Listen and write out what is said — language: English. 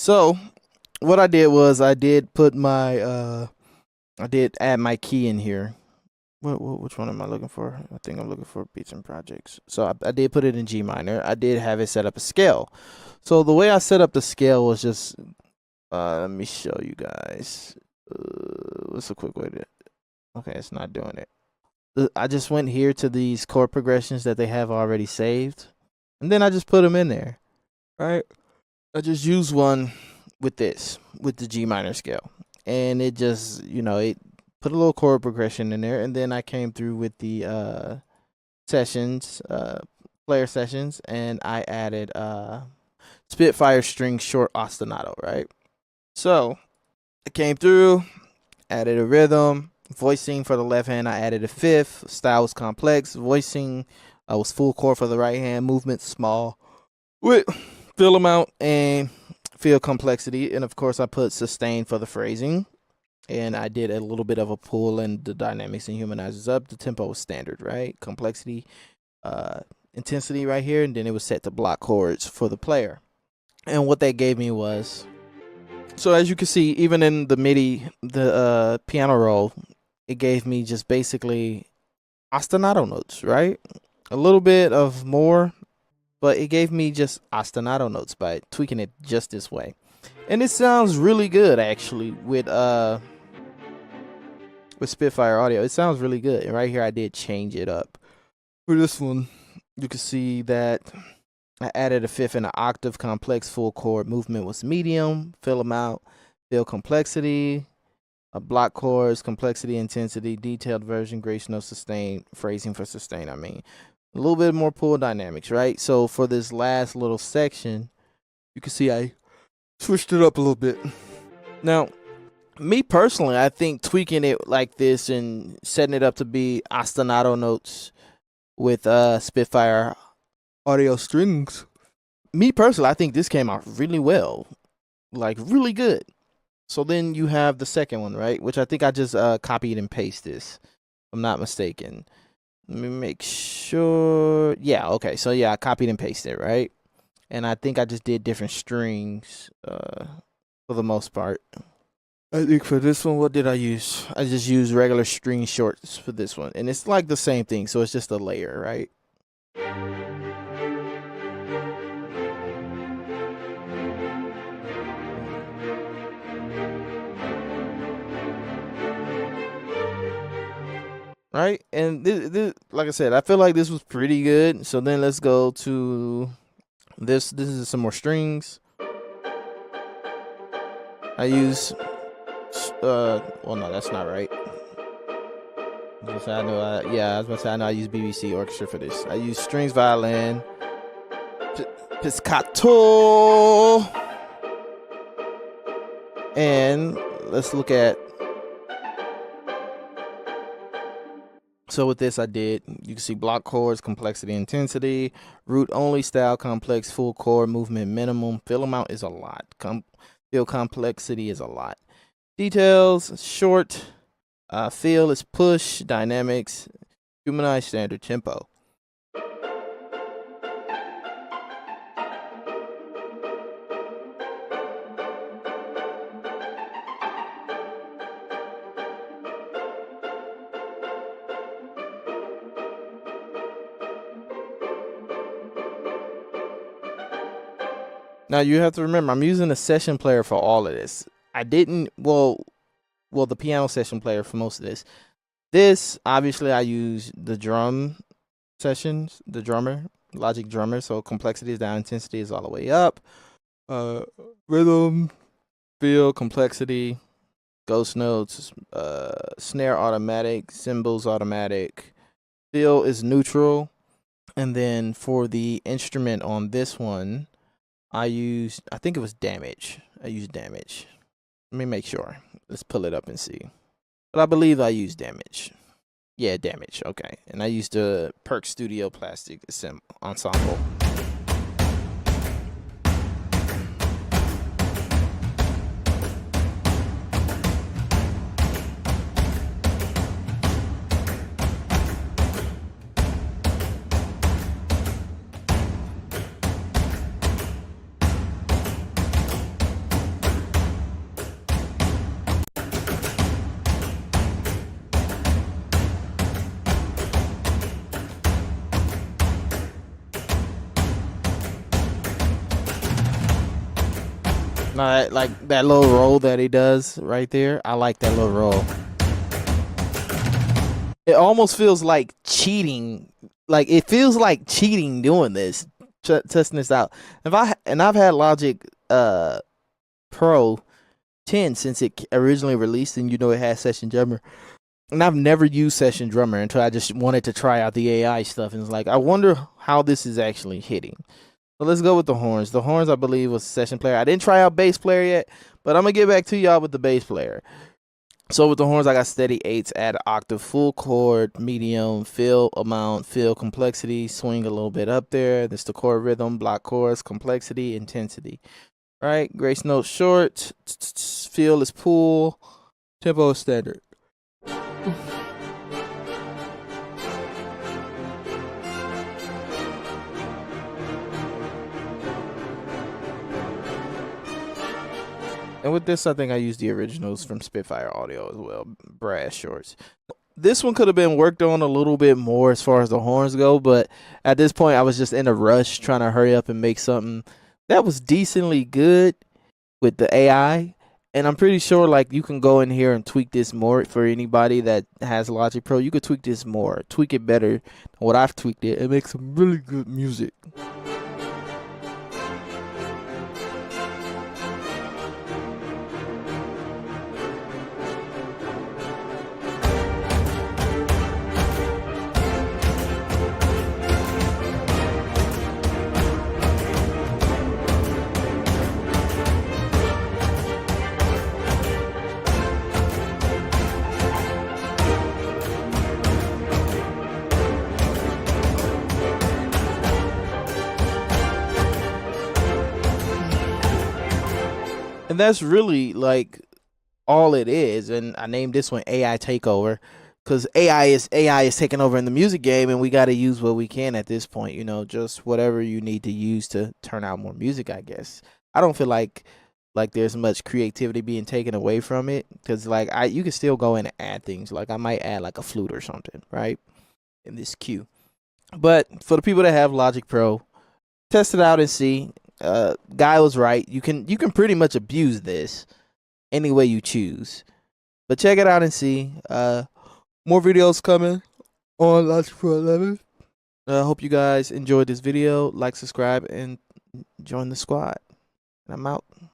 So what I did was I did put my I did add my key in here. Which one am I looking for? I think I'm looking for beats and projects. So I did put it in G minor. I did have it set up a scale. So the way I set up the scale was just let me show you guys. What's a quick way to? Okay, it's not doing it. I just went here to these chord progressions that they have already saved, and then I just put them in there. Right. I just used one with the G minor scale, and it just it put a little chord progression in there, and then I came through with the sessions, player sessions, and I added Spitfire string short ostinato, right? So I came through, added a rhythm, voicing for the left hand, I added a fifth, style was complex, voicing was full chord for the right hand, movement small, with fill amount and feel complexity, and of course I put sustain for the phrasing. And I did a little bit of a pull and the dynamics and humanizers up. The tempo was standard, right? Complexity, intensity right here, and then it was set to block chords for the player. And what that gave me was, so as you can see, even in the MIDI, the piano roll, it gave me just basically ostinato notes, right? A little bit of more, but it gave me just ostinato notes by tweaking it just this way. And it sounds really good actually with Spitfire audio. It sounds really good. And right here I did change it up. For this one, you can see that I added a fifth and an octave, complex full chord, movement was medium, fill amount, feel complexity, block chords, complexity, intensity, detailed version, grace note, sustain, phrasing for sustain, I mean. A little bit more pull dynamics, right? So for this last little section, you can see I switched it up a little bit. Now, me personally, I think tweaking it like this and setting it up to be ostinato notes with Spitfire audio strings. Me personally, I think this came out really well, like really good. So then you have the second one, right? Which I think I just copied and pasted this, if I'm not mistaken. Let me make sure. Yeah, okay. So yeah, I copied and pasted it, right? And I think I just did different strings for the most part. I think for this one, what did I use? I just used regular string shorts for this one. And it's like the same thing, so it's just a layer, right? Right? And this, like I said, I feel like this was pretty good. So then let's go to this. This is some more strings. I use well, no, that's not right. I was about to say I know I use BBC Orchestra for this. I use strings, violin, pizzicato, and let's look at. So with this, I did. You can see block chords, complexity, intensity, root only, style complex, full chord, movement minimum, fill amount is a lot. Feel complexity is a lot. Details, short, feel is push, dynamics, humanize, standard tempo. Now you have to remember, I'm using a session player for all of this. I didn't, well, the piano session player for most of this. This, obviously, I use the drum sessions, the drummer, Logic drummer. So complexity is down, intensity is all the way up. Rhythm, feel, complexity, ghost notes, snare automatic, cymbals automatic. Feel is neutral. And then for the instrument on this one, I think it was damage. I used damage. Let me make sure. Let's pull it up and see. But I believe I used damage. Yeah, damage. Okay. And I used the Perk Studio Plastic Ensemble. No, like that little roll that he does right there. I like that little roll. It almost feels like cheating. Like it feels like cheating doing this, testing this out. I've had Logic Pro 10 since it originally released, and it has Session Drummer. And I've never used Session Drummer until I just wanted to try out the AI stuff, and it's like I wonder how this is actually hitting. So let's go with the horns. The horns, I believe, was Session Player. I didn't try out Bass Player yet, but I'm gonna get back to y'all with the Bass Player. So with the horns, I got steady eights, add octave, full chord, medium, fill amount, fill complexity, swing a little bit up there. This the chord rhythm, block chords, complexity, intensity. Right, grace note short, feel is pool, tempo is standard. And with this, I think I used the originals from Spitfire Audio as well, brass shorts. This one could have been worked on a little bit more as far as the horns go, but at this point, I was just in a rush trying to hurry up and make something that was decently good with the AI. And I'm pretty sure like you can go in here and tweak this more for anybody that has Logic Pro. You could tweak this more, tweak it better than what I've tweaked it, and make some really good music. And that's really like all it is. And I named this one AI Takeover because AI is taking over in the music game, and we got to use what we can at this point. Just whatever you need to use to turn out more music. I guess I don't feel like there's much creativity being taken away from it because like you can still go in and add things. Like I might add like a flute or something, right, in this cue. But for the people that have Logic Pro, test it out and see. Guy was right. You can pretty much abuse this any way you choose. But check it out and see. More videos coming on Logic Pro 11. I hope you guys enjoyed this video. Like, subscribe, and join the squad. And I'm out.